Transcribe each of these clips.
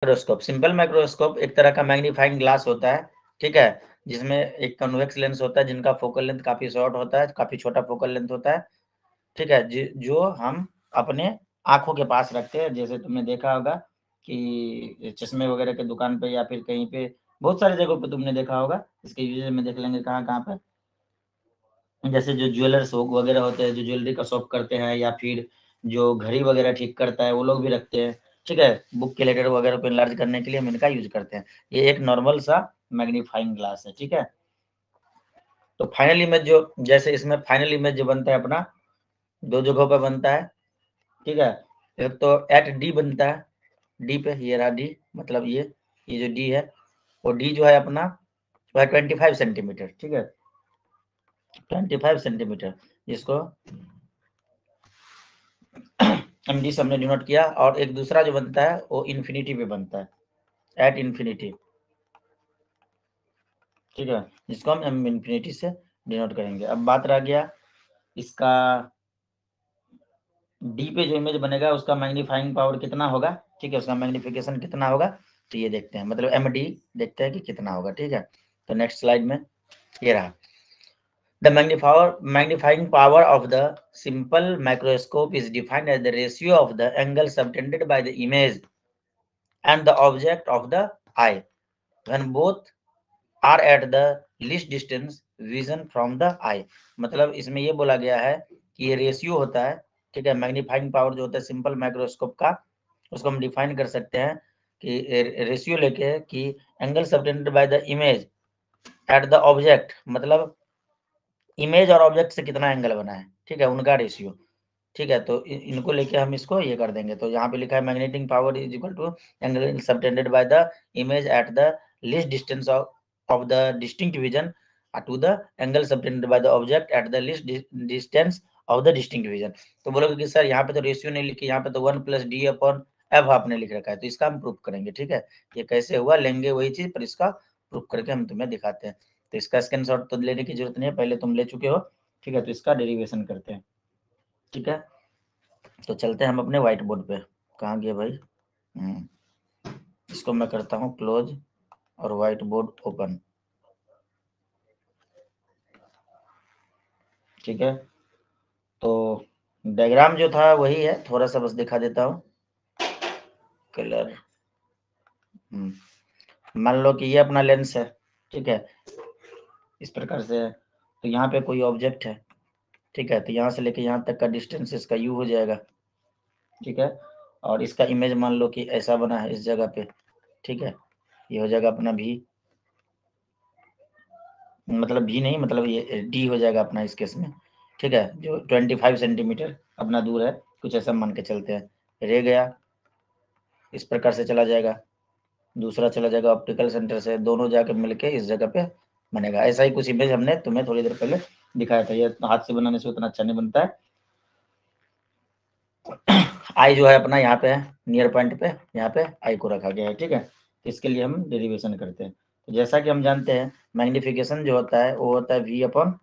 Microscope, simple microscope एक तरह का मैग्नीफाइंग ग्लास होता है, ठीक है, जिसमें एक कन्वेक्स लेंस होता है जिनका फोकल लेंथ काफी शॉर्ट होता है, काफी छोटा फोकल लेंथ होता है, ठीक है, जो हम अपने आंखों के पास रखते हैं। जैसे तुमने देखा होगा कि चश्मे वगैरह के दुकान पे या फिर कहीं पे बहुत सारी जगहों पे तुमने देखा होगा, इसके यूजेस में देख लेंगे कहाँ कहाँ पे। जैसे जो ज्वेलर्स वगैरह होते हैं, जो ज्वेलरी का शॉप करते हैं, या फिर जो घड़ी वगैरह ठीक करता है, वो लोग भी रखते हैं, ठीक है, बुक के लेटर वगैरह को इनलार्ज करने के लिए हम इनका यूज करते हैं। ये एक नॉर्मल सा मैग्नीफाइंग ग्लास है, ठीक है। तो फाइनल इमेज जो, जैसे इसमें फाइनल इमेज जो बनता है अपना, दो जगहों पर बनता है, ठीक है। एक तो एट डी बनता है, डी पे, ये रहा डी, मतलब ये जो डी है, वो डी जो है अपना 25 सेंटीमीटर, ठीक है, 25 सेंटीमीटर, जिसको एमडी से हमने डिनोट किया। और एक दूसरा जो बनता है वो इन्फिनिटी पे बनता है, एट इन्फिनिटी, ठीक है, जिसको हम एम इन्फिनिटी से डिनोट करेंगे। अब बात रह गया इसका डी पे जो इमेज बनेगा उसका मैग्नीफाइंग पावर कितना होगा, ठीक है, उसका मैग्निफिकेशन कितना होगा, तो ये देखते हैं, मतलब एम डी देखते हैं कि कितना होगा, ठीक है। तो नेक्स्ट स्लाइड में ये रहा, the magnifying power of the simple microscope is defined as the ratio of the angle subtended by the image and the object of the eye when both are at the least distance vision from the eye। मतलब इसमें ये बोला गया है कि ये ratio होता है, ठीक है, मैग्नीफाइंग पावर जो होता है सिंपल माइक्रोस्कोप का, उसको हम डिफाइन कर सकते हैं कि रेशियो लेके कि angle subtended by the image at the object, मतलब इमेज और ऑब्जेक्ट से कितना एंगल बना है, ठीक है, उनका रेशियो, ठीक है। तो इनको लेके हम इसको ये कर देंगे। तो यहाँ पे लिखा है magnetic power is equal to angle subtended by the image at the least distance of the distinct vision to the angle subtended by the object at the least distance of the distinct vision. तो बोलोगे कि sir यहाँ पे तो ratio नहीं लिखी, यहाँ पे तो 1 + d अपॉन एफ आपने लिख रखा है, तो इसका हम प्रूफ करेंगे, ठीक है। ये कैसे हुआ, लेंगे वही चीज, पर इसका प्रूफ करके हम तुम्हें दिखाते हैं। तो इसका स्क्रीनशॉट तो लेने की जरूरत नहीं है, पहले तुम ले चुके हो, ठीक है। तो इसका डेरिवेशन करते हैं, ठीक है। तो चलते हैं हम अपने व्हाइट बोर्ड पे। कहाँ गया भाई, इसको मैं करता हूँ क्लोज और व्हाइट बोर्ड ओपन, ठीक है। तो डायग्राम जो था वही है, थोड़ा सा बस दिखा देता हूँ कलर। मान लो कि ये अपना लेंस है, ठीक है, इस प्रकार से है। तो यहाँ पे कोई ऑब्जेक्ट है, ठीक है, तो यहाँ से लेके यहाँ तक का डिस्टेंस इसका यू हो जाएगा, ठीक है। और इसका इमेज मान लो कि ऐसा बना है इस जगह पे, ठीक है, ये हो जाएगा अपना भी, मतलब भी नहीं, मतलब ये डी हो जाएगा अपना इस केस में, ठीक है, जो 25 सेंटीमीटर अपना दूर है, कुछ ऐसा मान के चलते हैं। रह गया इस प्रकार से चला जाएगा, दूसरा चला जाएगा ऑप्टिकल सेंटर से, दोनों जाके मिलके इस जगह पे बनेगा। ऐसा ही कुछ इमेज हमने तुम्हें थोड़ी देर पहले दिखाया था। ये हाथ से बनाने से उतना अच्छा नहीं बनता है। आई जो है अपना यहाँ पे है, नियर पॉइंट पे, यहाँ पे आई को रखा गया है, ठीक है। तो इसके लिए हम डेरिवेशन करते हैं। तो जैसा कि हम जानते हैं मैग्निफिकेशन जो होता है वो होता है v अपॉन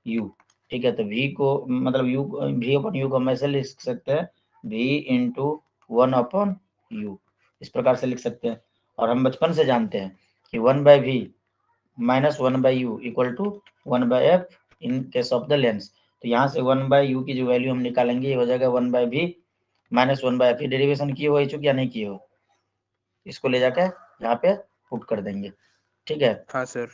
u, ठीक है। तो v को मतलब u, v अपॉन u को हम ऐसे लिख सकते हैं v इंटू 1 अपॉन u, इस प्रकार से लिख सकते हैं। और हम बचपन से जानते हैं कि 1/v minus 1/u equal to 1/f in case of the lens. तो यहाँ से 1/u की जो वैल्यू हम निकालेंगे ये हो जाएगा 1/v माइनस 1/f। ये डेरिवेशन किए हो चुकी या नहीं किए हो, इसको ले जाकर यहाँ पे पुट कर देंगे, ठीक है। हाँ सर।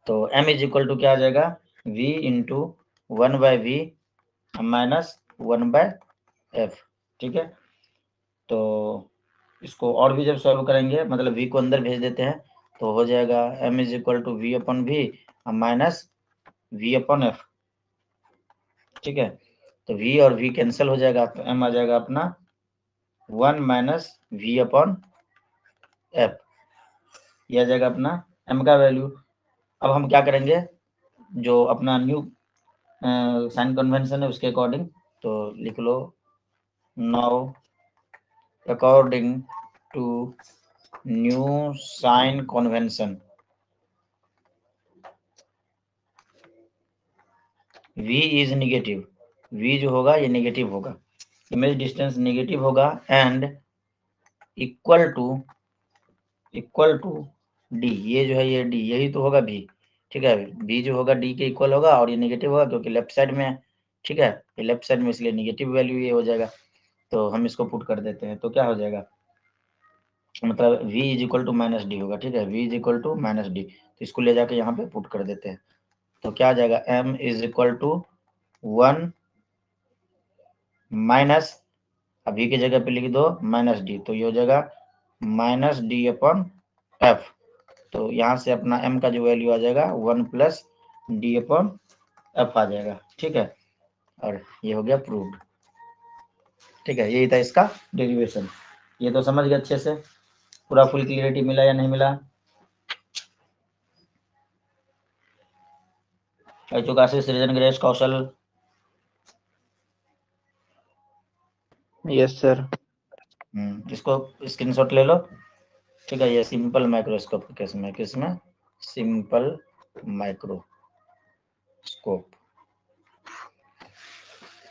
तो m इज इक्वल टू क्या आ जाएगा, v into 1/v minus 1/f, ठीक है। तो इसको और भी जब सॉल्व करेंगे, मतलब v को अंदर भेज देते हैं, तो हो जाएगा m is equal to v upon v minus v upon f, ठीक है। तो v और v कैंसिल हो जाएगा, तो m आ जाएगा अपना 1 माइनस v अपॉन f, ये आ जाएगा अपना m का वैल्यू। अब हम क्या करेंगे, जो अपना न्यू साइन कन्वेंशन है उसके अकॉर्डिंग, तो लिख लो now according to new sign convention v is negative, v जो होगा ये निगेटिव होगा, इमेज डिस्टेंस निगेटिव होगा, एंड इक्वल टू डी, ये जो है ये डी, यही तो होगा भी, ठीक है। बी जो होगा डी के इक्वल होगा और ये नेगेटिव होगा क्योंकि लेफ्ट साइड में है, ठीक है। ये लेफ्ट साइड में इसलिए नेगेटिव वैल्यू ये हो जाएगा। तो हम इसको पुट कर देते हैं, तो क्या हो जाएगा, मतलब v is equal to minus D होगा, ठीक है। v is equal to minus D, तो इसको ले जाके यहाँ पे पुट कर देते हैं। तो क्या आ जाएगा, m is equal to 1 minus, अभी की जगह पे लिख दो माइनस डी, तो ये हो जाएगा माइनस डी अपॉन एफ। तो यहाँ से अपना m का जो वैल्यू आ जाएगा 1 प्लस डी अपॉन एफ आ जाएगा, ठीक है। और ये हो गया प्रूव्ड, ठीक है। यही था इसका डेरिवेशन। ये तो समझ गए अच्छे से, पूरा फुल क्लियरिटी मिला या नहीं मिला। आशुकाशी, Srijan, Grace, Kaushal. Yes sir. इसको स्क्रीनशॉट ले लो, ठीक है। ये सिंपल माइक्रोस्कोप किसमें किसमें, सिंपल माइक्रोस्कोप।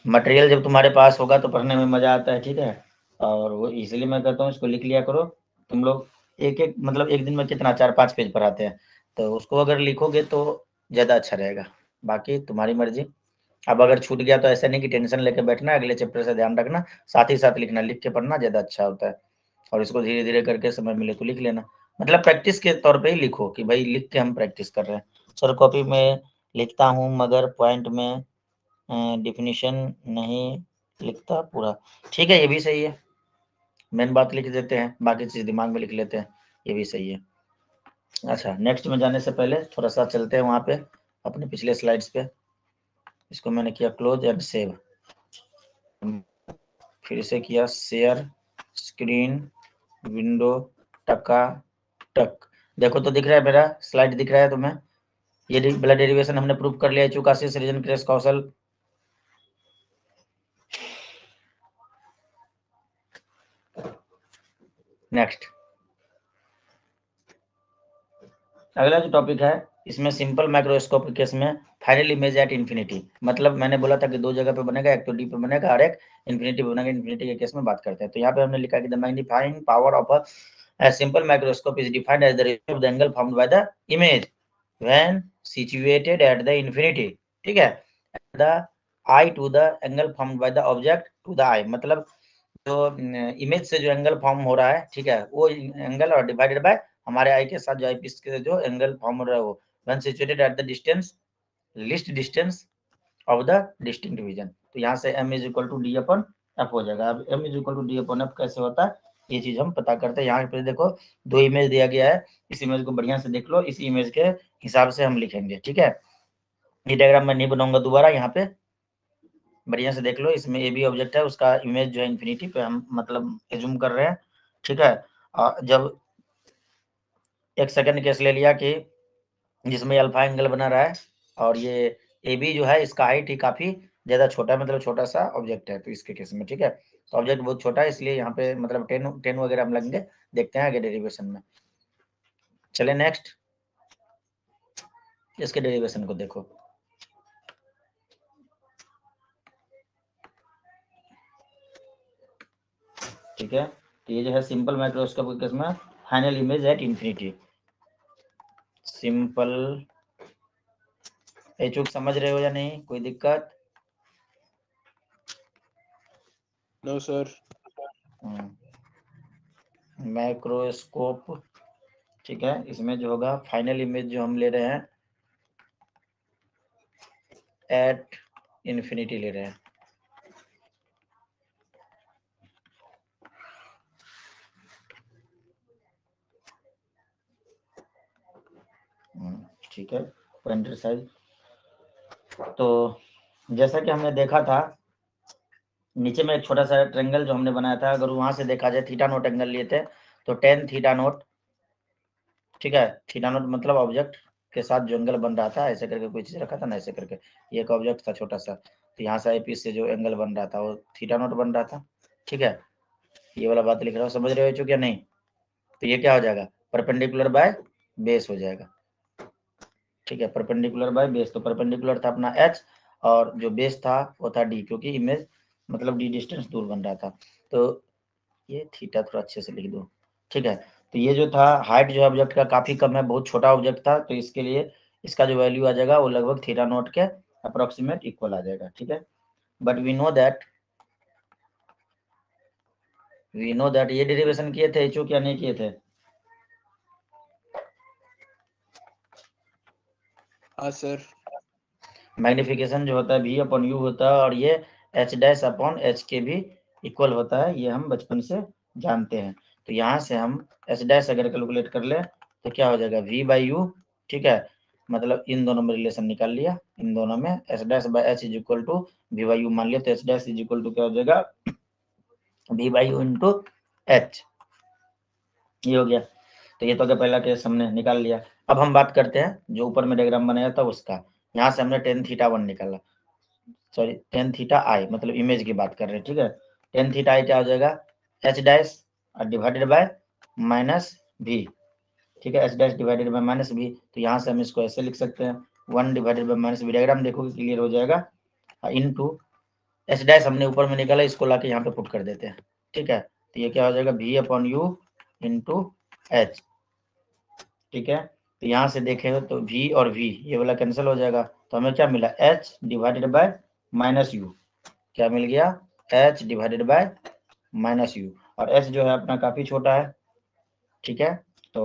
मटेरियल जब तुम्हारे पास होगा तो पढ़ने में मजा आता है, ठीक है। और वो इसलिए मैं कहता हूँ इसको लिख लिया करो। तुम लोग एक एक मतलब एक दिन में कितना 4-5 पेज पढ़ाते हैं, तो उसको अगर लिखोगे तो ज़्यादा अच्छा रहेगा। बाकी तुम्हारी मर्जी। अब अगर छूट गया तो ऐसा नहीं कि टेंशन लेके बैठना, अगले चैप्टर से ध्यान रखना, साथ ही साथ लिखना, लिख के पढ़ना ज़्यादा अच्छा होता है। और इसको धीरे धीरे करके समय मिले तो लिख लेना, मतलब प्रैक्टिस के तौर पे ही लिखो कि भाई लिख के हम प्रैक्टिस कर रहे हैं। सर कॉपी में लिखता हूँ मगर पॉइंट में डिफिनीशन नहीं लिखता पूरा, ठीक है, ये भी सही है। मेन बात लिख देते हैं, बाकी चीज़ दिमाग में लिख लेते हैं, ये भी सही है। अच्छा, नेक्स्ट में जाने से पहले थोड़ा सा चलते हैं वहाँ पे अपने पिछले स्लाइड्स पे। इसको मैंने किया क्लोज एंड सेव, फिर से किया शेयर स्क्रीन विंडो टका टक। देखो तो दिख रहा है, मेरा स्लाइड दिख रहा है तुम्हें। ये ब्लड डेरिवेशन हमने प्रूव कर लिया, चुकासी, सृजन, ग्रेस, कौशल। नेक्स्ट, अगला जो टॉपिक है इसमें सिंपल माइक्रोस्कोप के केस में फाइनल इमेज एट इन्फिनिटी, मतलब मैंने बोला था कि दो जगह पे बनेगा, एक तो डी पे बनेगा और एक इन्फिनिटी पे बनेगा। इन्फिनिटी के केस में बात करते हैं, तो यहाँ पे हमने लिखा कि the magnifying power of a simple microscope is defined as the ratio of the angle formed by the image when situated at the infinity, ठीक है, the eye to the angle formed by the object to the eye, मतलब जो image से जो angle form हो रहा है, ठीक है, वो एंगल और डिवाइडेड बाय हमारे आई के साथ जो आई पीस के जो एंगल फॉर्म हो रहा है वो when situated at the distance least distance of the distinct division. तो यहाँ से m is equal to D upon F हो जाएगा। अब m is equal to D upon F कैसे होता है ये चीज हम पता करते हैं। यहाँ पे देखो दो इमेज दिया गया है, इस इमेज को बढ़िया से देख लो, इस इमेज के हिसाब से हम लिखेंगे, ठीक है। ये डायग्राम मैं नहीं बनाऊंगा दोबारा, यहाँ पे बढ़िया से देख लो। इसमें ए बी ऑब्जेक्ट है, उसका इमेज जो है इन्फिनिटी पे हम मतलब एज्यूम कर रहे हैं, ठीक है। जब एक सेकंड केस ले लिया कि जिसमें अल्फा एंगल बना रहा है और ये ए बी जो है इसका हाइट ही काफी ज्यादा छोटा है, मतलब छोटा सा ऑब्जेक्ट है, तो इसके केस में, ठीक है। तो ऑब्जेक्ट बहुत छोटा है इसलिए यहाँ पे मतलब 10 वगैरह हम लगेंगे, देखते हैं आगे डेरिवेशन में। चले नेक्स्ट, इसके डेरिवेशन को देखो, ठीक है। तो ये जो है सिंपल माइक्रोस्कोप के केस में final image at infinity, simple. एचुक समझ रहे हो या नहीं, कोई दिक्कत? No sir. माइक्रोस्कोप, ठीक है, इसमें जो होगा फाइनल इमेज जो हम ले रहे हैं एट इन्फिनिटी ले रहे हैं, ठीक है। पॉइंटर साइज, तो जैसा कि हमने देखा था नीचे में एक छोटा सा ट्रेंगल जो हमने बनाया था, अगर वहां से देखा जाए थीटा नोट एंगल लिए थे तो 10 थीटा नोट, ठीक है। थीटा नोट मतलब ऑब्जेक्ट के साथ जो एंगल बन रहा था, ऐसे करके कोई चीज रखा था ना, ऐसे करके ये एक ऑब्जेक्ट था छोटा सा, तो यहाँ से आई पीस से जो एंगल बन रहा था वो थीटा नोट बन रहा था, ठीक है। ये वाला बात लिख रहा हूँ, समझ रहे हो चुके या नहीं? तो ये क्या हो जाएगा, परपेंडिकुलर बाय बेस हो जाएगा, ठीक है। परपेंडिकुलर बाय बेस, तो परपेंडिकुलर था अपना h और जो बेस था वो था d, क्योंकि इमेज मतलब d डिस्टेंस दूर बन रहा था। तो ये थीटा थोड़ा अच्छे से लिख दो, ठीक है। तो ये जो था हाइट जो ऑब्जेक्ट का काफी कम है, बहुत छोटा ऑब्जेक्ट था, तो इसके लिए इसका जो वैल्यू आ जाएगा वो लगभग थीटा नॉट के अप्रोक्सीमेट इक्वल आ जाएगा, ठीक है। बट वी नो दैट ये डेरिवेशन किए थे एचओ क्या नहीं किए थे? हाँ सर। मैग्निफिकेशन जो होता है v अपॉन u होता है, और ये h डैश अपॉन h के भी इक्वल होता है, ये हम बचपन से जानते हैं। तो यहाँ से हम h डैश अगर कैलकुलेट कर ले तो क्या हो जाएगा v बाई यू, ठीक है। मतलब इन दोनों में रिलेशन निकाल लिया, इन दोनों में h dash by h is equal to v by U मान लिया, तो h dash is equal to क्या हो जाएगा v by U into h, ये हो गया। तो ये तो अगर पहला केस हमने निकाल लिया। अब हम बात करते हैं जो ऊपर में डायग्राम बनाया था उसका। यहाँ से हमने टेन थीटा वन निकाला, सॉरी टेन थीटा आई, मतलब इमेज की बात कर रहे हैं, ठीक है। टेन थीटा आई क्या हो जाएगा H dash divided by minus भी, ठीक है। H dash divided by minus भी, तो यहाँ से हम इसको ऐसे लिख सकते हैं 1 डिवाइडेड बाय माइनस भी, डायग्राम देखोगे क्लियर हो जाएगा। इनटू एच डैश हमने ऊपर में निकाला, इसको लाके यहाँ पे पुट कर देते हैं, ठीक है। तो ये क्या हो जाएगा v upon you into H, ठीक है। तो यहाँ से देखें तो v और v ये वाला कैंसिल हो जाएगा, तो हमें क्या मिला h divided by minus you, क्या मिल गया h divided by minus you, और h जो है अपना काफी छोटा है, ठीक है। तो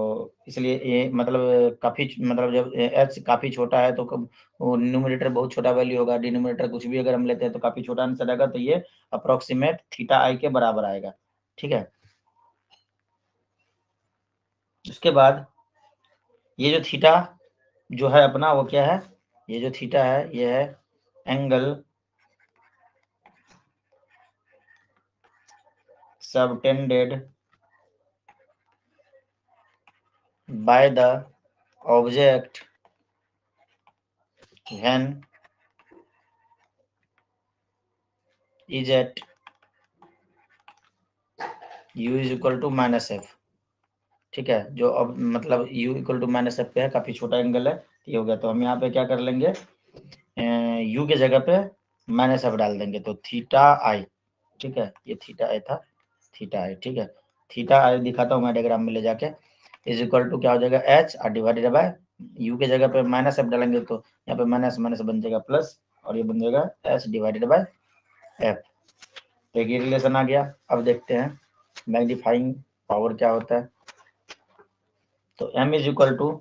इसलिए ये मतलब काफी मतलब जब h काफी छोटा है तो न्यूमरेटर बहुत छोटा वैल्यू होगा, डिनोमिनेटर कुछ भी अगर हम लेते हैं तो काफी छोटा आंसर आएगा, तो ये अप्रोक्सीमेट थीटा आई के बराबर आएगा, ठीक है। उसके बाद ये जो थीटा जो है अपना वो क्या है, ये जो थीटा है ये है angle subtended by the object when is at u is equal to minus F, ठीक है। जो अब मतलब u equal to minus F पे है, काफी छोटा एंगल है, ये हो गया। तो हम यहाँ पे क्या कर लेंगे u के जगह पे माइनस एफ डाल देंगे, तो थीटा आई, ठीक है। ये थीटा आई था, थीटा आई, ठीक है। थीटा आई दिखाता हूँ मैं डायग्राम में ले जाके, इज इक्वल टू क्या हो जाएगा एच और डिवाइडेड बाय यू के जगह पे माइनस एफ डालेंगे तो यहाँ पे माइनस माइनस बन जाएगा प्लस, और ये बन जाएगा एच डिवाइडेड बाय एफ। तो ये रिलेशन आ गया। अब देखते हैं मैग्नीफाइंग पावर क्या होता है। तो m is equal to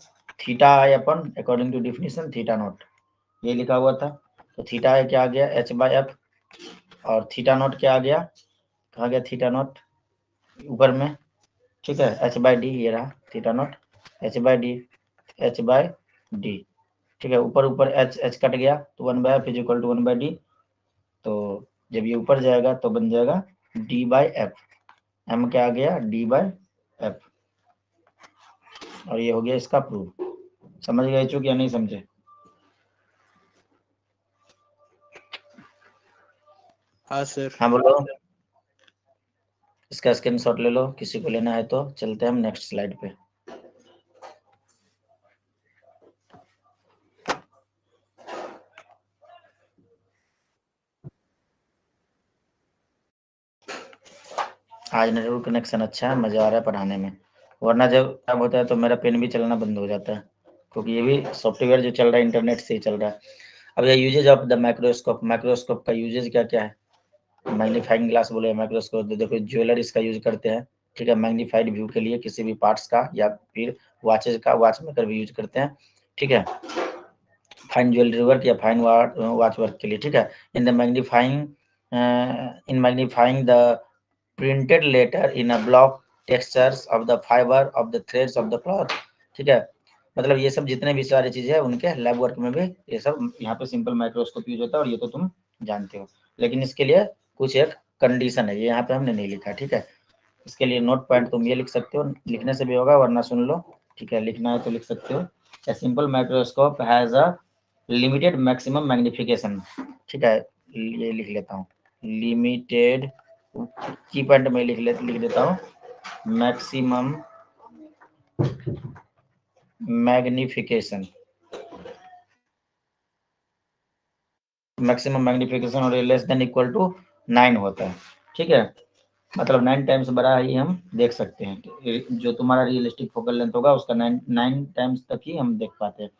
theta I upon according to definition theta naught, ये लिखा हुआ था। तो थीटा आई क्या आ गया h बाय एफ, और थीटा नॉट क्या आ गया, कहा गया थीटा नॉट ऊपर में, ठीक है। h बाय डी, ये रहा theta naught h by D, h by D, ठीक है। ऊपर ऊपर h कट गया तो 1 by F is equal to 1 by D, तो जब ये ऊपर जाएगा तो बन जाएगा d बाय एफ, m क्या आ गया d बाय एफ, और ये हो गया इसका प्रूफ। समझ गए चूक या नहीं समझे? हाँ सर। हाँ बोलो। इसका स्क्रीनशॉट ले लो, किसी को लेना है तो चलते हैं हम नेक्स्ट स्लाइड पे। आज नेटवर्क कनेक्शन अच्छा है, मजा आ रहा है पढ़ाने में, वरना जब खराब होता है तो मेरा पेन भी चलना बंद हो जाता है, क्योंकि ये भी सॉफ्टवेयर जो चल रहा है इंटरनेट से ही चल रहा है। अब ये uses of the microscope, microscope का यूजेज क्या क्या है, मैग्नीफाइंग ग्लास बोले माइक्रोस्कोप, देखो ज्वेलर इसका यूज करते हैं, ठीक है। मैग्नीफाइड व्यू के लिए किसी भी पार्ट्स का, या फिर वॉचेज का, वॉच मेकर भी यूज करते हैं, ठीक है। फाइन ज्वेलरी वर्क या फाइन वॉच वर्क के लिए, ठीक है। In the magnifying in magnifying the printed letter in a block textures of the fibre of the threads of the cloth, ठीक है। मतलब ये सब जितने भी सारी चीजें हैं उनके लैब वर्क में भी ये सब यहाँ पे सिंपल माइक्रोस्कोप यूज होता है, और ये तो तुम जानते हो। लेकिन इसके लिए कुछ एक कंडीशन है, ये यहाँ पे हमने नहीं लिखा, ठीक है। इसके लिए नोट पॉइंट तुम ये लिख सकते हो, लिखने से भी होगा वरना सुन लो, ठीक है। लिखना है तो लिख सकते हो। A simple microscope has a limited maximum magnification, ठीक है। ये लिख लेता हूँ लिमिटेड, की पॉइंट में लिख देता हूँ मैक्सिमम मैग्निफिकेशन, मैक्सिमम मैग्निफिकेशन और लेस देन इक्वल टू 9 होता है, ठीक है। मतलब 9 टाइम्स बड़ा ही हम देख सकते हैं। जो तुम्हारा रियलिस्टिक फोकल लेंथ होगा उसका 9 टाइम्स तक ही हम देख पाते हैं।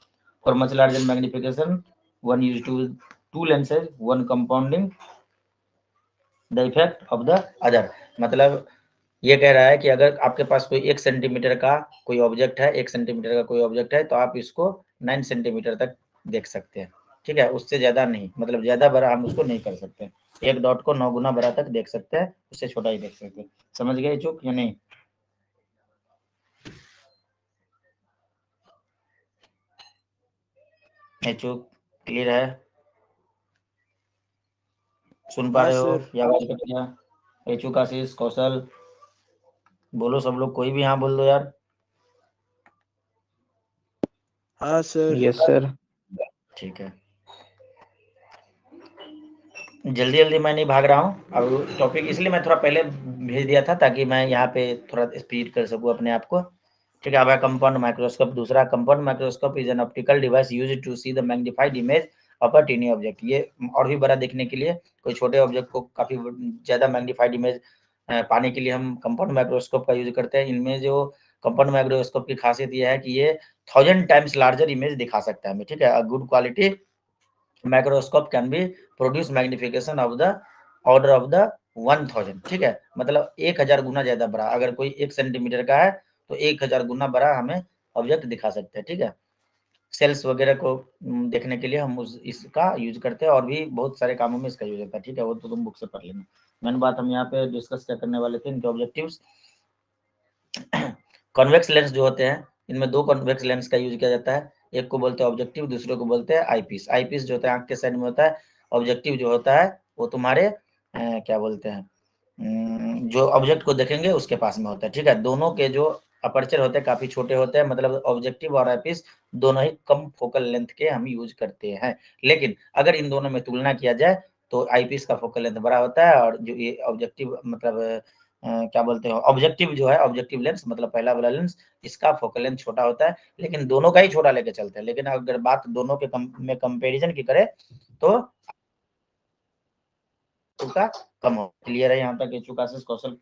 For much larger magnification one use two two lenses one compounding the effect of the other. मतलब ये कह रहा है कि अगर आपके पास कोई 1 सेंटीमीटर का कोई ऑब्जेक्ट है, 1 सेंटीमीटर का कोई ऑब्जेक्ट है, तो आप इसको 9 सेंटीमीटर तक देख सकते हैं, ठीक है, उससे ज्यादा नहीं, मतलब ज्यादा बड़ा हम उसको नहीं कर सकते। एक डॉट को 9 गुना बड़ा तक देख सकते हैं, उससे छोटा ही देख सकते हैं। समझ गए चूक या नहीं? चूक क्लियर है? सुन पा हाँ रहे हो सर। या आवाज कट गया? चूक, आशीष, कौशल, बोलो सब लोग, कोई भी हाँ बोल दो यार। हाँ सर। Yes sir. ठीक है, जल्दी जल्दी मैं नहीं भाग रहा हूँ। अब टॉपिक इसलिए मैं थोड़ा पहले भेज दिया था ताकि मैं यहाँ पे थोड़ा स्पीड कर सकूँ अपने आप को। ठीक है, अब है कंपाउंड माइक्रोस्कोप। दूसरा, compound microscope is an optical device used to see the magnified image of a tiny object. ये और भी बड़ा देखने के लिए, कोई छोटे ऑब्जेक्ट को काफी ज्यादा मैग्नीफाइड इमेज पाने के लिए हम कंपाउंड माइक्रोस्कोप का यूज करते हैं। इनमें जो कंपाउंड माइक्रोस्कोप की खासियत यह है कि ये 1000 टाइम्स लार्जर इमेज दिखा सकता है हमें। ठीक है, good quality microscope can be produce magnification of the order of the 1000। ठीक है, मतलब 1000 गुना ज्यादा बड़ा। अगर कोई 1 सेंटीमीटर का है तो 1000 गुना बड़ा हमें ऑब्जेक्ट दिखा सकते हैं। ठीक है, सेल्स वगैरह को देखने के लिए हम इसका यूज करते हैं, और भी बहुत सारे कामों में इसका यूज होता है। ठीक है, वो तो तुम बुक से पढ़ लेना। मेन बात हम यहाँ पे डिस्कस क्या करने वाले थे, इनके ऑब्जेक्टिव्स। कॉन्वेक्स लेंस जो होते हैं, इनमें 2 कॉन्वेक्स लेंस का यूज किया जाता है। एक को बोलते हैं ऑब्जेक्टिव, दूसरे को बोलते हैं आईपीस। आईपीस जो होता है आंख के साइड में होता है, ऑब्जेक्टिव जो होता है वो तुम्हारे क्या बोलते हैं, जो ऑब्जेक्ट को देखेंगे उसके पास में होता है। ठीक है, दोनों के जो अपर्चर होते हैं काफी छोटे होते हैं, मतलब ऑब्जेक्टिव और आईपीस दोनों ही कम फोकल लेंथ के हम यूज करते हैं। लेकिन अगर इन दोनों में तुलना किया जाए तो आईपीस का फोकल लेंथ बड़ा होता है, और जो ये ऑब्जेक्टिव मतलब क्या बोलते हैं, ऑब्जेक्टिव जो है, ऑब्जेक्टिव लेंस मतलब पहला वाला लेंस, इसका फोकल लेंथ छोटा होता है। लेकिन दोनों का ही छोटा लेके चलते हैं। लेकिन अगर बात दोनों के में कंपैरिजन की करें तो का कम हो। क्लियर है यहाँ तक चुका से कौशल?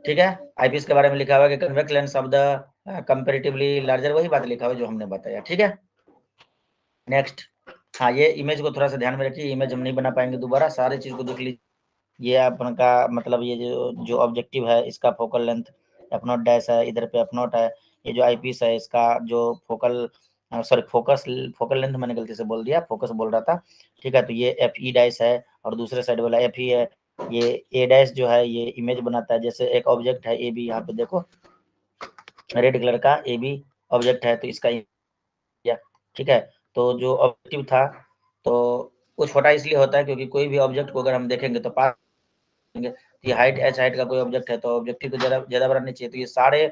ठीक है, आईपीएस के बारे में लिखा हुआ है कि convex lens of the comparatively larger, वही बात लिखा हुआ है जो हमने बताया। ठीक है, नेक्स्ट। हाँ, ये इमेज को थोड़ा सा ध्यान में रखिए, इमेज हम नहीं बना पाएंगे दोबारा, सारे चीज को देख लीजिए। ये अपन का मतलब ये जो ऑब्जेक्टिव है इसका focal length F not dash है, इधर पे एफ नॉट है। ये जो आईपीस है इसका जो फोकल सॉरी फोकल लेंथ मैंने गलती से बोल दिया, फोकस बोल रहा था। ठीक है, तो ये एफ ई डैश है और दूसरे साइड वाला एफ ई है। ये ए डैश जो है ये इमेज बनाता है। जैसे एक ऑब्जेक्ट है ए बी, यहाँ पे देखो रेड कलर का ए बी ऑब्जेक्ट है, तो इसका ठीक है। तो जो ऑब्जेक्टिव था तो वो छोटा इसलिए होता है क्योंकि कोई भी ऑब्जेक्ट को अगर हम देखेंगे तो पास, ये हाइट एच हाइट का कोई ऑब्जेक्ट है तो ऑब्जेक्टिव को ज्यादा बड़ा नहीं चाहिए, तो ये सारे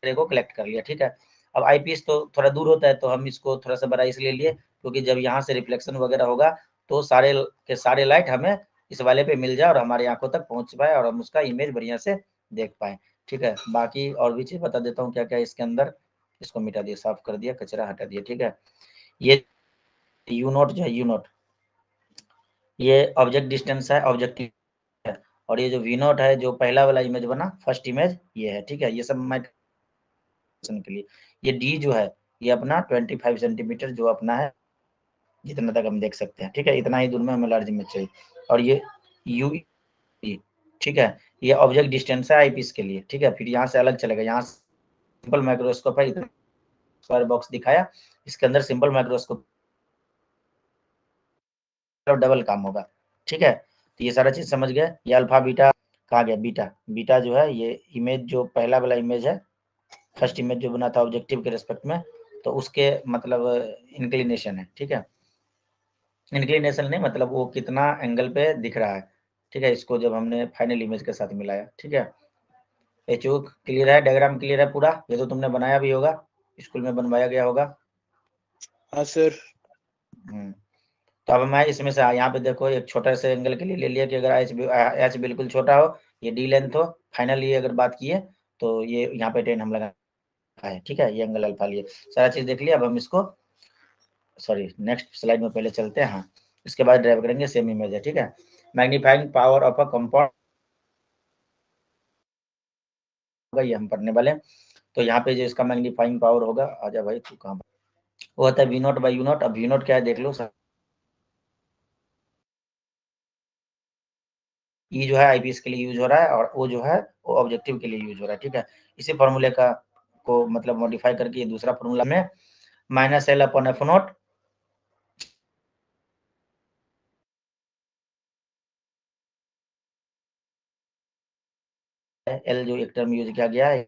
को कलेक्ट कर लिया। ठीक है, अब आईपीएस तो थोड़ा दूर होता है तो हम इसको थोड़ा सा बड़ा इसलिए लिए क्योंकि जब यहाँ से रिफ्लेक्शन वगैरह होगा तो सारे के सारे लाइट हमें इस वाले पे मिल जाए और हमारी आंखों तक पहुंच पाए और हम उसका इमेज बढ़िया से देख पाए। ठीक है, बाकी और भी चीज बता देता हूँ क्या क्या इसके अंदर। इसको मिटा दिया, साफ कर दिया, कचरा हटा दिया। ठीक है, ये यू नोट जो है, यू नोट ये ऑब्जेक्ट डिस्टेंस है, ऑब्जेक्टिव है। और ये जो वी नोट है जो पहला वाला इमेज बना, फर्स्ट इमेज ये है। ठीक है, ये सब मैं के लिए, ये डी जो है ये अपना 25 सेंटीमीटर जो अपना है, जितना तक हम देख सकते हैं। ठीक है, इतना ही दूर में हमें लार्ज इमेज चाहिए। और ये यू, ठीक है, ये ऑब्जेक्ट डिस्टेंस है आईपीस के लिए। ठीक है, फिर यहाँ से अलग चलेगा, यहाँ सिंपल माइक्रोस्कोप है, स्क्वायर बॉक्स दिखाया, इसके अंदर सिंपल माइक्रोस्कोप डबल काम होगा। ठीक है, तो ये सारा चीज समझ गए। ये अल्फा बीटा कहाँ गया, बीटा, बीटा जो है ये इमेज जो पहला वाला इमेज है, फर्स्ट इमेज जो बना था ऑब्जेक्टिव के रेस्पेक्ट में, तो उसके मतलब इंक्लिनेशन है। ठीक है, इंक्लिनेशन नहीं मतलब वो कितना एंगल पे दिख रहा है। ठीक है, इसको जब हमने फाइनल इमेज के साथ मिलाया। ठीक है, ये चूक क्लियर है, डायग्राम क्लियर है पूरा, ये तो तुमने बनाया भी होगा, स्कूल में बनवाया गया होगा। हाँ सर। तो अब मैं इसमें से यहाँ पे देखो एक छोटा से एंगल के लिए ले लिया कि अगर एच बिल्कुल छोटा हो, ये डी लेंथ हो, फाइनल ये अगर बात की है तो ये यहाँ पे 10 हम लगा है। ठीक है, ये एंगल अल्फा लिए, सारा चीज देख लिया। अब हम इसको सॉरी नेक्स्ट स्लाइड में पहले चलते हैं। हाँ, इसके बाद ड्राइव करेंगे, सेम इमेज है। ठीक है, magnifying power of a compound, ये हम पढ़ने वाले हैं। तो यहाँ पे जो इसका मैग्नीफाइंग पावर होगा, आजा भाई तू कहाँ, वो होता है V naught by U naught. अब वी नॉट क्या है देख लो, ई जो है आईपीएस के लिए यूज हो रहा है और ओ जो है वो ऑब्जेक्टिव के लिए यूज हो रहा है, ठीक है। इसी फॉर्मूले का को मतलब मॉडिफाई करके ये दूसरा फॉर्मूला में minus L upon F naught L जो एक टर्म यूज किया गया है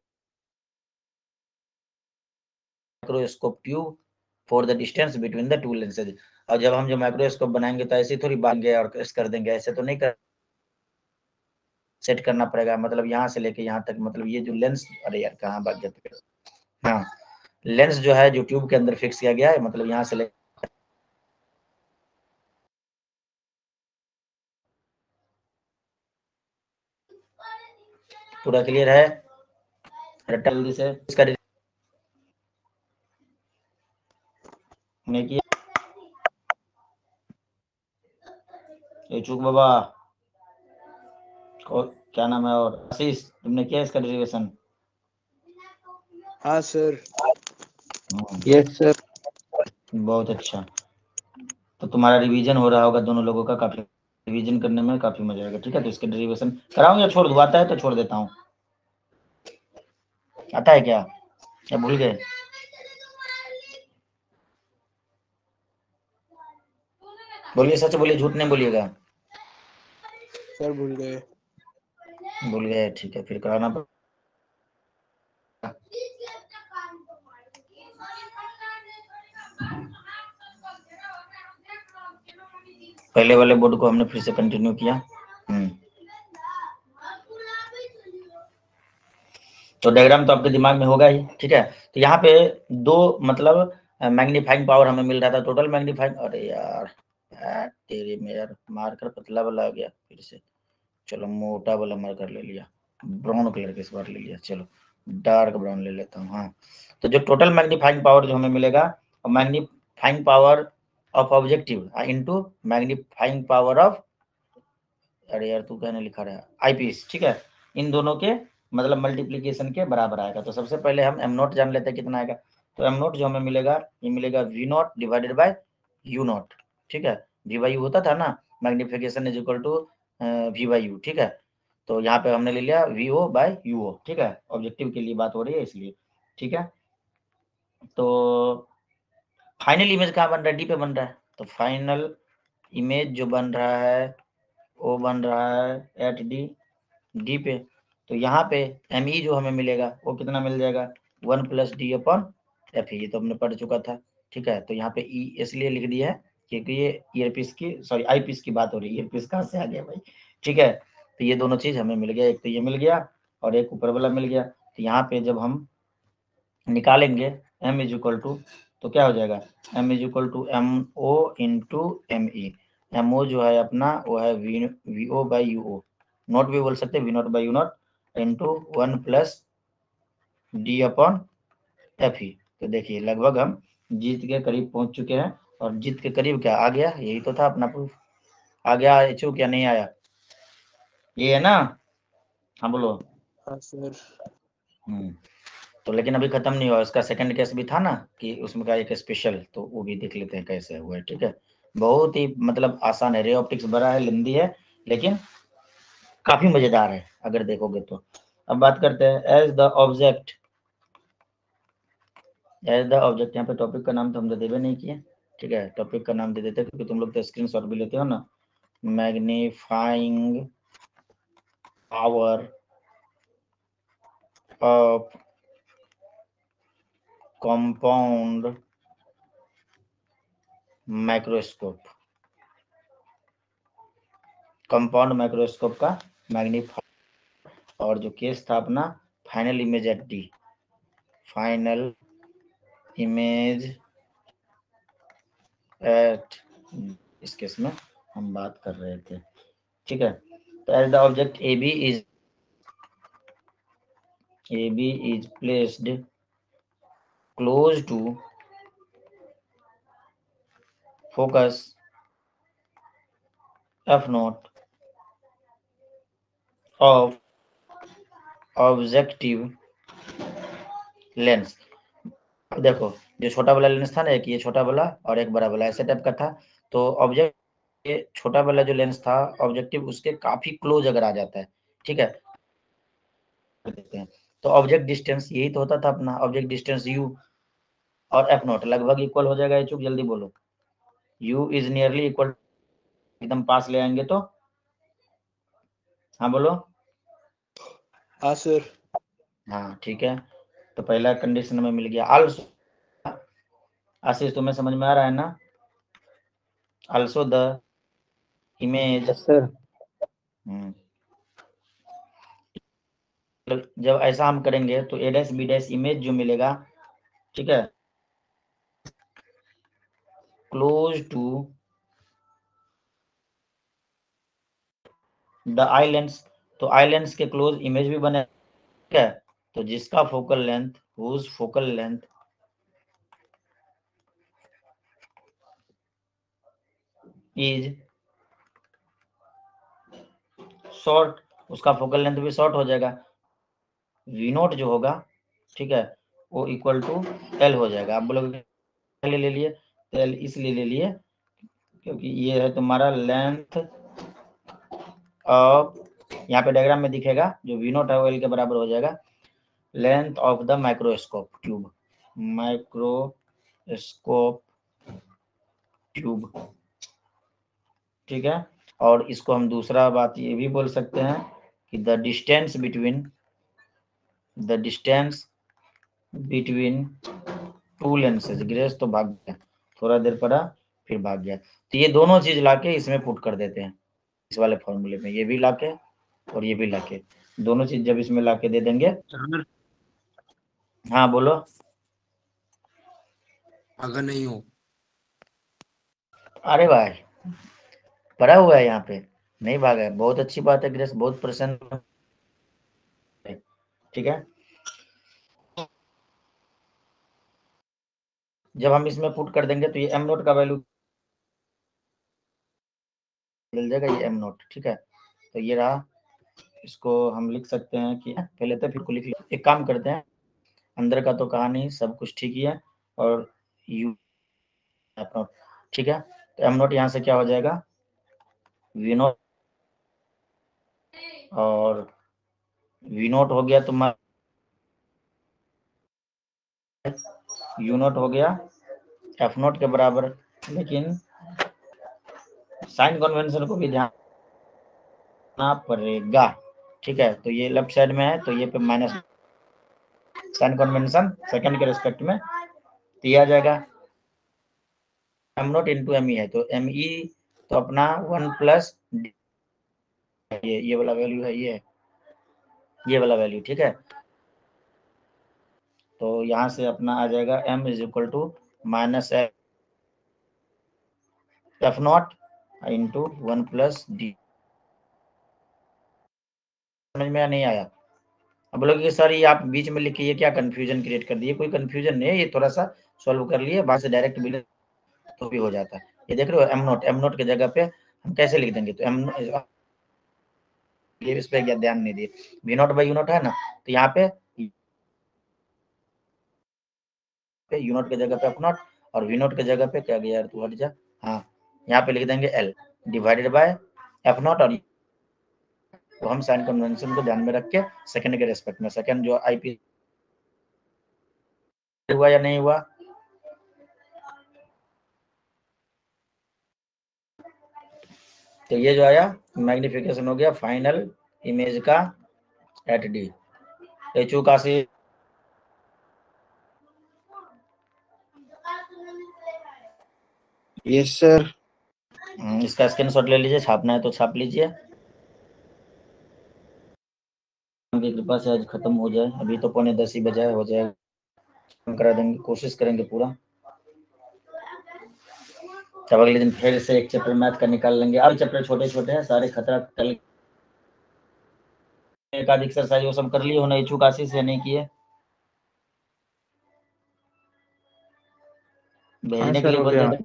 microscope tube for the distance between the two lenses. और जब हम जो माइक्रोस्कोप बनाएंगे तो ऐसे थोड़ी बांधेंगे और कस कर देंगे, ऐसे तो नहीं कर, सेट करना पड़ेगा, मतलब यहाँ से लेके यहाँ तक, मतलब ये जो लेंस, अरे यार कहाँ बात जाते, हाँ लेंस जो है जो ट्यूब के अंदर फिक्स किया गया है, मतलब यहाँ से ले पूरा क्लियर है, रट्टा जल्दी से इसका नहीं किया ये चूक बाबा को क्या नाम है, और आशीष तुमने किया इसका डेरिवेशन? हाँ सर। Yes sir. बहुत अच्छा, तो तुम्हारा रिवीजन हो रहा होगा दोनों लोगों का, काफी रिवीजन करने में काफी मजा आएगा, ठीक है। तो इसके डेरिवेशन कराऊं या छोड़ दूं? आता है तो छोड़ देता हूँ, आता है क्या या भूल गए? बोलिए, सच बोलिए, झूठ नहीं बोलिएगा। सर भूल गए। भूल गए, ठीक है, फिर कराना पड़ेगा। पहले वाले बोर्ड को हमने फिर से कंटिन्यू किया। तो डायग्राम तो आपके दिमाग में होगा ही, ठीक है। तो यहाँ पे दो मतलब मैग्नीफाइंग पावर हमें मिल रहा था, टोटल मैग्नीफाइंग, अरे यार तेरे में यार मार्कर पतला वाला आ गया फिर से, चलो मोटा वाला मार्कर ले लिया, ब्राउन कलर के इस बार ले लिया, चलो डार्क ब्राउन ले लेता हूँ। हाँ, तो जो टोटल मैग्नीफाइंग पावर जो हमें मिलेगा, magnifying power of objective into magnifying power of, अरे यार तू कहने लिखा रहा है आईपीस, ठीक है, इन दोनों के मतलब मल्टीप्लीकेशन के बराबर आएगा। तो सबसे पहले हम एम नोट जान लेते हैं कितना आएगा। तो एम नोट जो हमें मिलेगा, ये मिलेगा V naught divided by U naught, ठीक है। वी बाई यू होता था ना, magnification is equal to V by U, ठीक है। तो यहाँ पे हमने ले लिया V O by U O, ठीक है, ऑब्जेक्टिव के लिए बात हो रही है इसलिए, ठीक है। तो फाइनल इमेज कहाँ बन रहा है? डी पे बन रहा है, तो फाइनल इमेज जो बन रहा है वो बन रहा है एट डी पे। तो यहाँ पे एम ई जो हमें मिलेगा वो कितना मिल जाएगा, 1 प्लस डी अपॉन एफ, ये तो हमने पढ़ चुका था, ठीक है। तो यहाँ पे ई इसलिए लिख दिया है क्योंकि ये ईयरपीस की, सॉरी आई पीस की बात हो रही है, ईयरपीस कहाँ से आ गया भाई, ठीक है। तो ये दोनों चीज हमें मिल गया, एक तो ये मिल गया और एक ऊपर वाला मिल गया। तो यहाँ पे जब हम निकालेंगे m इज इक्वल टू, तो क्या हो जाएगा, m is equal to M O into M E. M O जो है अपना वो है V O by U O, naught भी बोल सकते हैं V naught by U naught, into 1 plus D upon F E. तो देखिए लगभग हम जीत के करीब पहुंच चुके हैं, और जीत के करीब क्या आ गया, यही तो था अपना प्रूफ, आ गया एचओ क्या नहीं आया, ये है ना, हाँ बोलो। हाँ सर। तो लेकिन अभी खत्म नहीं हुआ, उसका सेकंड केस भी था ना कि उसमें का एक स्पेशल, तो वो भी देख लेते हैं कैसे हुआ है, ठीक है। बहुत ही मतलब आसान है, रे ऑप्टिक्स बड़ा है, लेंदी है, लेकिन काफी मजेदार है अगर देखोगे तो। अब बात करते हैं as the object, as the object, यहाँ पे टॉपिक का नाम तो हम तो देवे नहीं किए, ठीक है, टॉपिक का नाम दे देते हैं क्योंकि तुम लोग तो स्क्रीनशॉट भी लेते हो ना। Magnifying power of compound microscope, compound microscope का मैग्नीफाई, और जो केस था अपना final image at D, final image at, इस केस में हम बात कर रहे थे, ठीक है। तो as the object A B is placed close to focus F naught of objective lens. देखो जो छोटा वाला लेंस था ना, एक ये छोटा वाला और एक बड़ा वाला, ऐसे टाइप का था। तो ऑब्जेक्ट ये छोटा वाला जो लेंस था ऑब्जेक्टिव उसके काफी क्लोज अगर आ जाता है, ठीक है, देते हैं तो ऑब्जेक्ट डिस्टेंस यही तो होता था अपना, ऑब्जेक्ट डिस्टेंस u और f नॉट लगभग इक्वल हो जाएगा। चुप जल्दी बोलो, u इज नियरली इक्वल, एकदम पास ले आएंगे तो, हाँ बोलो। हाँ सर। हाँ ठीक है, तो पहला कंडीशन में मिल गया। आल्सो, आशीष तुम्हें समझ में आ रहा है ना? Also the image, Yes, sir. जब ऐसा हम करेंगे तो a dash b dash image जो मिलेगा, ठीक है, close to the eye lens, तो आई लेंस के क्लोज इमेज भी बने, ठीक है, तो जिसका focal length, whose focal length is short, उसका फोकल लेंथ भी शॉर्ट हो जाएगा, वी नोट जो होगा, ठीक है, वो इक्वल टू एल हो जाएगा। आप बोलोगे ले लिए, तो एल इसलिए ले लिए क्योंकि ये है तुम्हारा लेंथ ऑफ, यहाँ पे डायग्राम में दिखेगा जो वी नोट है वो एल के बराबर हो जाएगा, length of the microscope tube, microscope tube, ठीक है। और इसको हम दूसरा बात ये भी बोल सकते हैं कि the distance between two lenses, grace तो भाग गया, थोड़ा देर पड़ा फिर भाग गया, तो ये दोनों चीज लाके इसमें पुट कर देते हैं, इस वाले फॉर्मूले में, ये भी लाके और ये भी लाके, दोनों चीज जब इसमें लाके दे देंगे। हाँ बोलो। अगर नहीं हो, अरे भाई पड़ा हुआ है यहाँ पे, नहीं भागा है, बहुत अच्छी बात है ग्रेस, बहुत प्रसन्न, ठीक है। जब हम इसमें पुट कर देंगे तो ये एम नोट का वैल्यू मिल जाएगा, ये एम नोट, ठीक है। तो ये रहा, इसको हम लिख सकते हैं कि पहले तो फिर को लिख, एक काम करते हैं, अंदर का तो कहा नहीं, सब कुछ ठीक ही है, और यू एफ नोट, ठीक है, तो एम नोट यहाँ से क्या हो जाएगा, वी नोट, और वी नोट हो गया तुम्हारा, यू नोट हो गया एफ नोट के बराबर, लेकिन साइन कन्वेंशन को भी ध्यान रखना पड़ेगा, ठीक है। तो ये लेफ्ट साइड में है तो ये पे माइनस, साइन कन्वेंशन सेकंड के रेस्पेक्ट में दिया जाएगा, M naught into M E है तो एम ई तो अपना 1 प्लस ये वाला वैल्यू है, ये वाला वैल्यू, ठीक है। तो यहाँ से अपना आ जाएगा m is equal to minus F naught into 1 plus D. समझ में नहीं आया? अब बोलोगे कि सर ये आप बीच में लिखिए, ये क्या कंफ्यूजन क्रिएट कर दिए, कोई कंफ्यूजन नहीं है, ये थोड़ा सा सॉल्व कर लिए, बाद से डायरेक्ट भी तो भी हो जाता है। ये देख रहे हो एम नोट के जगह पे हम कैसे लिख देंगे, तो एम, ये इस पे ध्यान नहीं दिए, V naught by U naught है ना, तो यहाँ पे यू नोट के जगह पे एफ नोट, और वी नोट के जगह पे क्या गया यार, तू हट जा, हाँ यहाँ पे लिख देंगे L divided by F note, और तो हम साइन कन्वेंशन को ध्यान में रख के सेकंड के रेस्पेक्ट में, सेकंड जो आईपी हुआ या नहीं हुआ, तो ये जो आया मैग्निफिकेशन हो गया फाइनल इमेज का एट डी। एचू का से Yes, sir. इसका स्क्रीनशॉट ले लीजिए, छापना है तो छाप लीजिए, की कृपा से आज खत्म हो जाए, अभी तो 9:45 ही बजा है, हो जाएगा, हम करा देंगे, कोशिश करेंगे पूरा। तब अगले दिन फिर से एक चैप्टर मैथ का निकाल लेंगे, अब चैप्टर छोटे छोटे हैं सारे, खतरा कल एक आध एक्सरसाइज वो सब कर लिए हो ना, इच्छुक आशीष से नहीं किए, हाँ भेजने के सर, लिए हो बोल गया। देते।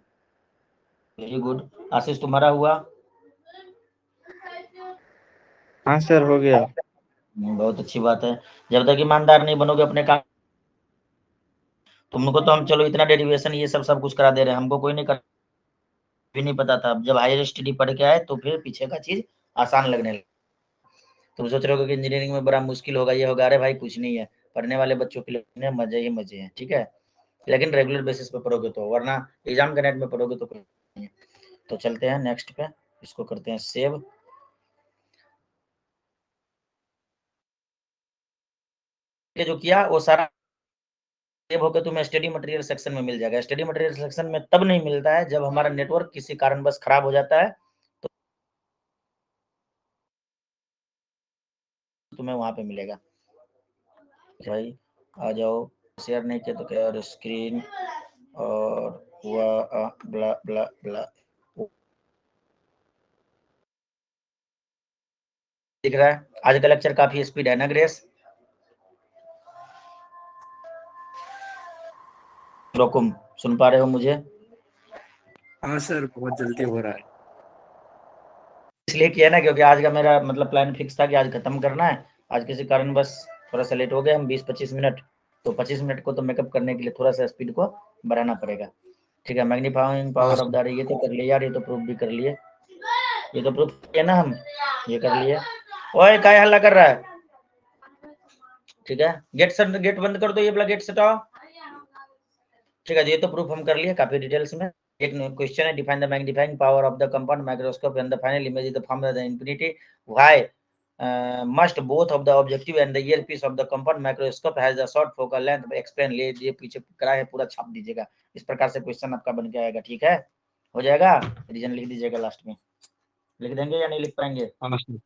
वेरी गुड, आशीष तुम्हारा हुआ? हाँ सर, हो गया। बहुत अच्छी बात है। जब तक ईमानदार नहीं बनोगे अपने काम, तुमको तो हम चलो इतना डेरिवेशन ये सब कुछ करा दे रहे हैं, हमको कोई नहीं कर भी नहीं पता था। जब हायर स्टडी पढ़ के आए तो फिर पीछे का चीज आसान लगने लगा। तुम सोच रहे हो कि इंजीनियरिंग में बड़ा मुश्किल होगा, ये होगा, अरे भाई कुछ नहीं है, पढ़ने वाले बच्चों के लिए मजे ही मजे हैं, ठीक है। लेकिन रेगुलर बेसिस पे पढ़ोगे तो, वरना एग्जाम के नेट में पढ़ोगे तो कुछ नहीं है। तो चलते हैं नेक्स्ट पे, इसको करते हैं सेव। जो किया वो सारा सेव होकर तुम्हें स्टडी मटेरियल सेक्शन में मिल जाएगा। स्टडी मटेरियल सेक्शन में तब नहीं मिलता है जब हमारा नेटवर्क किसी कारणवश खराब हो जाता है, तो तुम्हें वहां पे मिलेगा। भाई आ जाओ, शेयर नहीं किया तो क्या, और स्क्रीन और हुआ ब्ला ब्ला ब्ला दिख रहा है। आज का लेक्चर काफी स्पीड है ना ग्रेस? रोकुम, सुन पा रहे हो मुझे? हाँ सर, बहुत जल्दी हो रहा है। इसलिए किया ना क्योंकि आज का मेरा मतलब प्लान फिक्स था कि आज खत्म करना है। आज किसी कारण बस थोड़ा सा लेट हो गया, हम 20-25 मिनट, तो 25 मिनट को तो मेकअप करने के लिए थोड़ा सा स्पीड को बढ़ाना पड़ेगा, ठीक है। मैग्नीफाइंग हाँ पावर ऑफ सर। द, ये तो कर लिए यार, ये तो प्रूफ भी कर लिए, ये तो प्रूफ किया ना हम, ये कर लिए। ओए क्या हल्ला कर रहा है? ठीक है, गेट बंद कर दो, ये वाला गेट हटाओ, ठीक है। ये तो प्रूफ हम कर लिए काफी डिटेल्स में। एक क्वेश्चन है, define the magnifying power of the compound microscope and the final image is the form of the infinity, why must both of the objective and the eyepiece of the compound microscope has a short focal length, explain. ये पीछे करा है, पूरा छाप दीजिएगा। इस प्रकार से क्वेश्चन आपका बन के आएगा, ठीक है, हो जाएगा। रीजन लिख दीजिएगा लास्ट में, लिख देंगे या नहीं लिख पाएंगे? हाँ सर।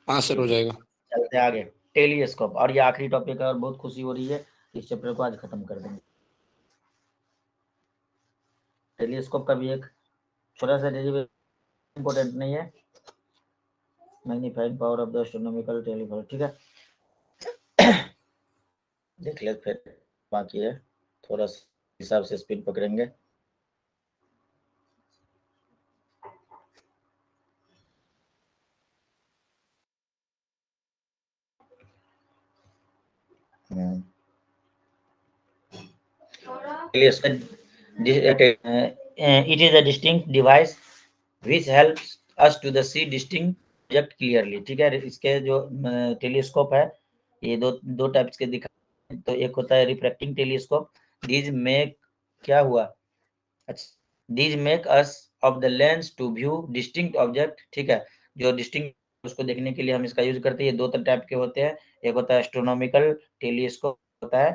हाँ सर, हो जाएगा। चलते हैं आगे, टेलीस्कोप, और ये आखिरी टॉपिक है और बहुत खुशी हो रही है, इस चैप्टर को आज खत्म कर देंगे। टेलीस्कोप का भी एक छोटा सा डेरिवेशन इंपॉर्टेंट नहीं है, magnifying power of the astronomical telephone, ठीक है। देख ले फिर, बाकी है थोड़ा सा हिसाब से स्पीड पकड़ेंगे। It is a distinct device which helps us to the see distinct object clearly, ठीक है। इसके जो टेलीस्कोप है, ये दो टाइप्स के दिखा, तो एक होता है रिफ्रैक्टिंग टेलीस्कोप, दीज मेक, क्या हुआ, अच्छा, these make us of the lens to view distinct object, ठीक है। जो डिस्टिंक्ट उसको देखने के लिए हम इसका यूज करते हैं। ये दो टाइप के होते हैं, एक होता है एस्ट्रोनॉमिकल टेलीस्कोप, होता है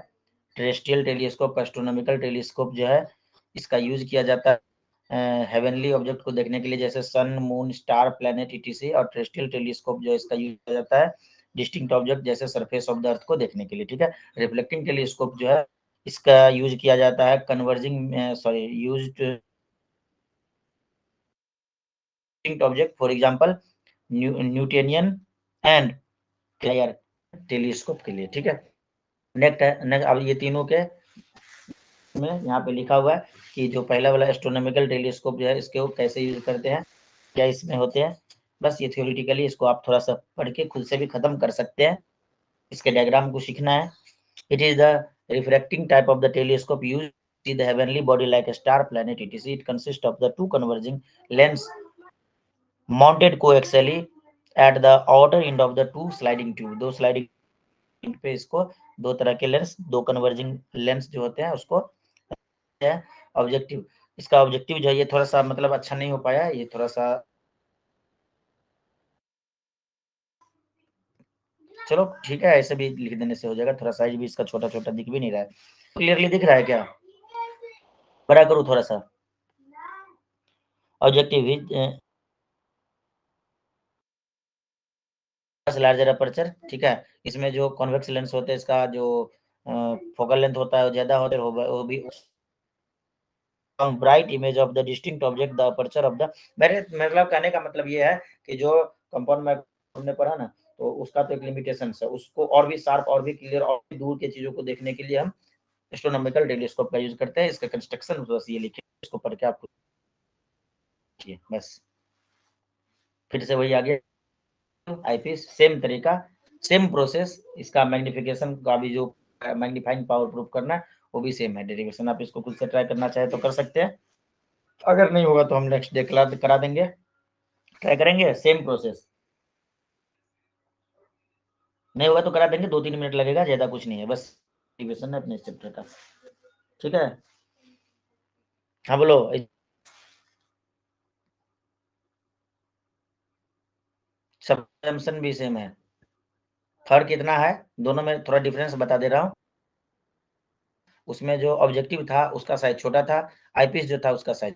टेरेस्ट्रियल टेलीस्कोप। एस्ट्रोनॉमिकल टेलीस्कोप जो है इसका यूज किया जाता है हेवनली ऑब्जेक्ट को देखने के लिए, जैसे सन, मून, स्टार, प्लेनेट, ईटीसी। और टेरेस्ट्रियल टेलीस्कोप जो है इसका यूज किया जाता है डिस्टिंक्ट ऑब्जेक्ट जैसे सरफेस ऑफ द अर्थ को देखने के लिए, ठीक है। रिफ्लेक्टिंग टेलीस्कोप जो है इसका यूज किया जाता है converging, sorry, used object, for example Newtonian and clear telescope के लिए, ठीक है। नेक्स्ट अब ये तीनों के में यहाँ पे लिखा हुआ है कि जो पहला वाला एस्ट्रोनॉमिकल टेलीस्कोप जो है इसके कैसे यूज करते हैं, क्या इसमें होते हैं। बस ये थ्योरेटिकली इसको आप थोड़ा सा पढ़ के खुद से भी खत्म कर सकते हैं, इसके डायग्राम को सीखना है। It is the refracting type of the telescope use see the heavenly body like a star, planet, etc. It consists of the two converging lens mounted coaxially at the outer end of the two sliding tube। दो sliding पे इसको दो तरह के lens, दो converging lens जो होते हैं उसको है ऑब्जेक्टिव। इसका ऑब्जेक्टिव जो है ये थोड़ा सा मतलब अच्छा नहीं हो पाया, ये थोड़ा सा, चलो ठीक है, ऐसे भी लिख देने से हो जाएगा। थोड़ा साइज भी इसका छोटा छोटा दिख भी नहीं रहा है, क्लियरली दिख रहा है क्या? बड़ा करूँ थोड़ा सा? ऑब्जेक्टिव विद लार्जर अपर्चर, ठीक है। इसमें जो कॉन्वेक्स लेंस होते हैं इसका जो फोकल लेंथ होता है वो ज्यादा होता है, वो भी bright image of the distinct object the aperture of the, मेरे मतलब कहने का मतलब ये है कि जो कंपाउंड में हमने पढ़ा ना, तो उसका तो एक लिमिटेशन है, उसको और भी शार्प और भी क्लियर और भी दूर के चीजों को देखने के लिए हम एस्ट्रोनॉमिकल टेलीस्कोप का यूज करते हैं। इसका कंस्ट्रक्शन बस ये लिखे, इसको पढ़ के आपको बस फिर से वही आ गया, आईपीएस सेम तरीका, सेम प्रोसेस, इसका मैग्निफिकेशन का भी जो मैग्नीफाइंग पावर प्रूफ करना है वो भी सेम है डेरिवेशन। आप इसको खुद से ट्राई करना चाहे तो कर सकते हैं, अगर नहीं होगा तो हम नेक्स्ट डे करा देंगे, ट्राई करेंगे, सेम प्रोसेस। नहीं होगा तो करा देंगे, 2-3 मिनट लगेगा, ज्यादा कुछ नहीं है, बस डेरिवेशन है अपने चैप्टर का, ठीक है। हाँ बोलो। सब assumption भी सेम है, फर्क कितना है दोनों में, थोड़ा डिफरेंस बता दे रहा हूँ। उसमें जो ऑब्जेक्टिव था उसका साइज छोटा था, आईपीएस जो था उसका साइज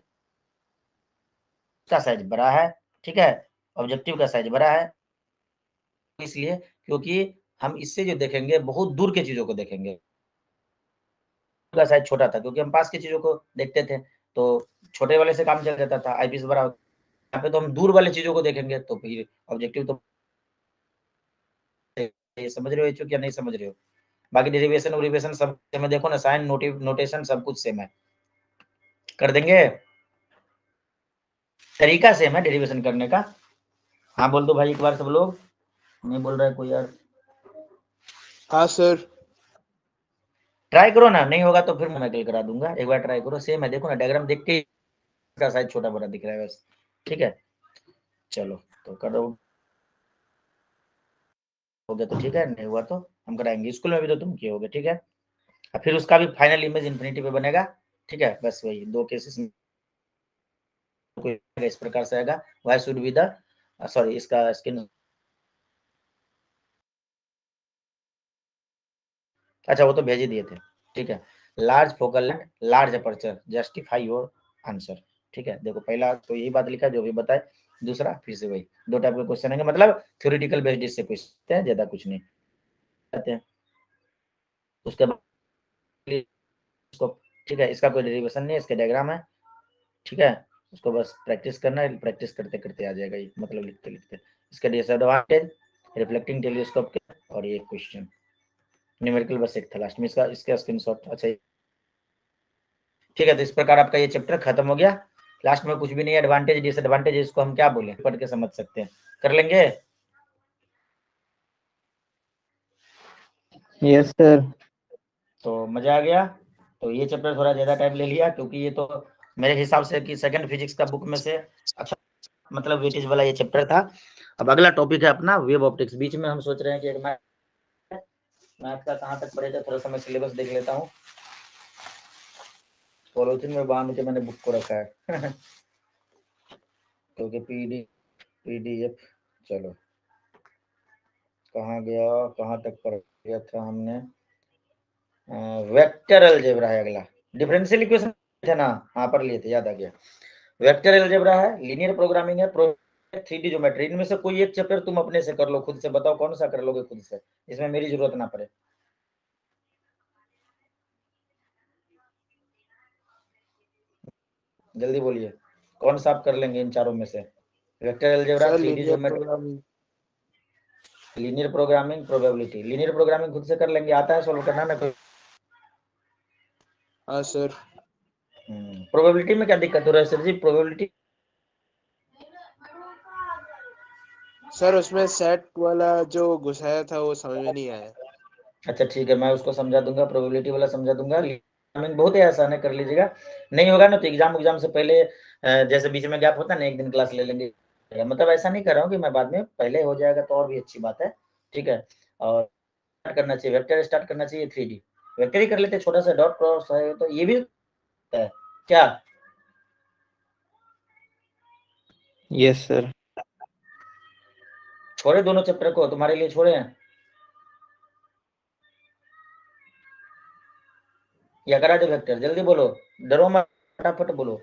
बड़ा है, ठीक है, ऑब्जेक्टिव का साइज बड़ा है, इसलिए क्योंकि हम इससे जो देखेंगे बहुत दूर के चीजों को देखेंगे, का साइज छोटा था क्योंकि हम पास की चीजों को देखते थे, तो छोटे वाले से काम चल जाता था, आईपीएस बड़ा, यहाँ पे तो हम दूर वाले चीजों को देखेंगे, तो फिर ऑब्जेक्टिव तो ये समझ रहे हो चूंकि या नहीं समझ रहे हो। बाकी डेरिवेशन वेरिएशन सब में देखो ना, साइन नोटेशन सब कुछ सेम है, कर देंगे, तरीका सेम है डेरिवेशन करने का। हाँ बोल दो भाई एक बार सब लोग, नहीं बोल रहा है कोई यार। हाँ सर। ट्राई करो ना, नहीं होगा तो फिर मैं कल करा दूंगा, एक बार ट्राई करो, सेम है, देखो ना डायग्राम देख के इसका साइज छोटा बड़ा दिख रहा है बस, ठीक है। चलो तो करो, हो गया तो ठीक है, नहीं हुआ तो हम कराएंगे, स्कूल में भी तो तुम किए होगे, ठीक है। और फिर उसका भी फाइनल इमेज इन्फिनिटी पे बनेगा, ठीक है, बस वही 2 केसेस में इस प्रकार से आएगा, why should be the sorry इसका स्किन, अच्छा वो तो भेज ही दिए थे, ठीक है। Large focal length, large aperture, justify your answer, ठीक है। देखो पहला तो यही बात लिखा जो भी बताए, दूसरा फिर से वही, 2 टाइप के क्वेश्चन है, मतलब थ्योरेटिकल बेस्ड इससे पूछते हैं, ज्यादा कुछ नहीं कहते हैं। उसके बाद इसको, ठीक है, इसका कोई डेरिवेशन नहीं है, इसके डायग्राम है, ठीक है, उसको बस प्रैक्टिस करना है, प्रैक्टिस करते करते आ जाएगा ये, मतलब लिखते लिखते। इसका डिसएडवांटेज रिफ्लेक्टिंग टेलीस्कोप के, और ये क्वेश्चन न्यूमेरिकल बस एक था लास्ट में, इसका स्क्रीनशॉट, अच्छा ठीक है। तो इस प्रकार आपका ये चैप्टर खत्म हो गया, लास्ट में कुछ भी नहीं है, एडवांटेज डिसएडवांटेज इसको हम क्या बोले पढ़ के समझ सकते हैं, कर लेंगे। Yes sir. तो मजा आ गया। तो ये चैप्टर थोड़ा ज्यादा टाइम ले लिया क्योंकि ये तो मेरे हिसाब से कि सेकंड फिजिक्स का बुक में से अच्छा मतलब वेटेज वाला ये चैप्टर था। अब अगला टॉपिक है अपना वेव ऑप्टिक्स, बीच में हम सोच रहे हैं कि एक मैथ का कहाँ तक पढ़ेगा, थोड़ा सा मैं सिलेबस देख लेता हूँ, पॉलिथीन में बांध के मैंने बुक को रखा है क्योंकि पीडीएफ, चलो कहाँ गया, कहाँ तक पढ़ गया था हमने, वेक्टर अलजेब्रा है अगला, डिफरेंशियल इक्वेशन थे ना, यहाँ पर लिए थे, याद आ गया। वेक्टर अलजेब्रा है, लीनियर प्रोग्रामिंग है, 3D ज्योमेट्री, इनमें से कोई एक चैप्टर तुम अपने से कर लो, खुद से बताओ कौन सा कर लोगे खुद से, इसमें मेरी जरूरत ना पड़े। जल्दी बोलिए, कौन सा आप कर लेंगे इन चारों में से, vector algebra, 3D geometry, linear programming, probability. Linear programming खुद से कर लेंगे, आता है सॉल्व करना ना कोई? हाँ सर। प्रोबेबिलिटी में क्या दिक्कत हो रहा है सर जी, प्रोबेबिलिटी सर उसमें सेट वाला जो घुसाया था वो समझ में नहीं आया। अच्छा ठीक है, मैं उसको समझा दूंगा, प्रोबेबिलिटी वाला समझा दूंगा, प्रोग्रामिंग बहुत ही आसान है, कर लीजिएगा। नहीं होगा ना तो एग्जाम से पहले जैसे बीच में गैप होता है ना, एक दिन क्लास ले लेंगे, मतलब ऐसा नहीं कर रहा हूँ कि मैं बाद में, पहले हो जाएगा तो और भी अच्छी बात है, ठीक है। और स्टार्ट करना चाहिए, वेक्टर स्टार्ट करना चाहिए, 3D वेक्टर ही कर लेते, छोटा सा डॉट क्रॉस है तो ये भी है क्या? Yes sir. छोड़े दोनों चैप्टर को, तुम्हारे लिए छोड़े हैं या करा दे वेक्टर, जल्दी बोलो, डरो मत, फटाफट बोलो,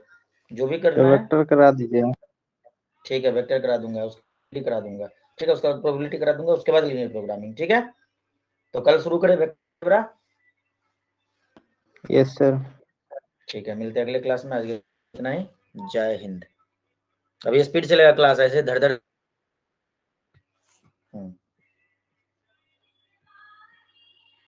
जो भी करना है। वेक्टर करा दीजिए। ठीक है, वेक्टर करा दूंगा, उसकी करा दूंगा, ठीक है, उसका प्रोबेबिलिटी करा दूंगा, उसके बाद लीनियर प्रोग्रामिंग, ठीक है। तो कल शुरू करें वेक्टर, यस सर। ठीक है, मिलते हैं अगले क्लास में, आज इतना ही, जय हिंद। अभी स्पीड चलेगा क्लास, ऐसे धड़ धड़